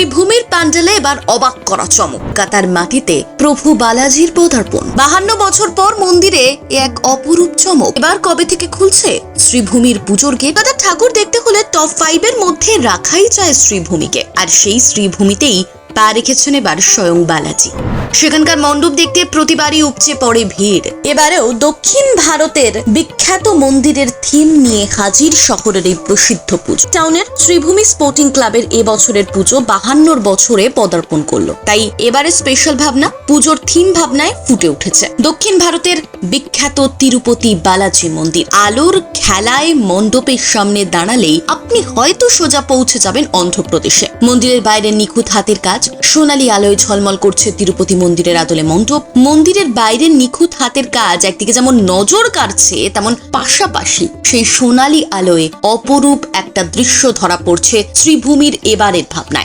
শ্রীভূমির প্যান্ডেলে এবার অবাক করা চমক। কাতার মাটিতে প্রভু বালাজির পদার্পণ। 52 বছর পর মন্দিরে এক অপরূপ চমক। এবার কবে থেকে খুলছে শ্রীভূমির পুজোর গেট। কাতার ঠাকুর দেখতে হলে টপ 5 এর মধ্যে রাখাই যায় শ্রীভূমিকে। আর সেই শ্রীভূমিতেই পা রেখেছেন এবার স্বয়ং বালাজি। সেখানকার মণ্ডপ দেখতে প্রতিবারই উপচে পড়ে ভিড়। এবারেও দক্ষিণ ভারতের বিখ্যাত মন্দিরের থিম নিয়ে হাজির শহরের এই প্রসিদ্ধ পুজো। টাউনের শ্রীভূমি স্পোর্টিং ক্লাবের এবছরের পুজো 52 বছরে পদার্পণ করলো। তাই এবারে স্পেশাল ভাবনা, পুজোর থিম ভাবনায় ফুটে উঠেছে। দক্ষিণ ভারতের বিখ্যাত তিরুপতি বালাজি মন্দির। আলোর খেলায় মণ্ডপের সামনে দাঁড়ালেই আপনি হয়তো সোজা পৌঁছে যাবেন অন্ধ্রপ্রদেশে। মন্দিরের বাইরে নিখুঁত হাতের কাজ, সোনালী আলোয় ঝলমল করছে তিরুপতি মন্দিরের আদলে মণ্ডপ। মন্দিরের বাইরের নিখুঁত হাতের কাজ একদিকে যেমন নজর কাড়ছে, তেমন পাশাপাশি সেই সোনালী আলোয় অপরূপ একটা দৃশ্য ধরা পড়ছে শ্রীভূমির এবারের ভাবনায়।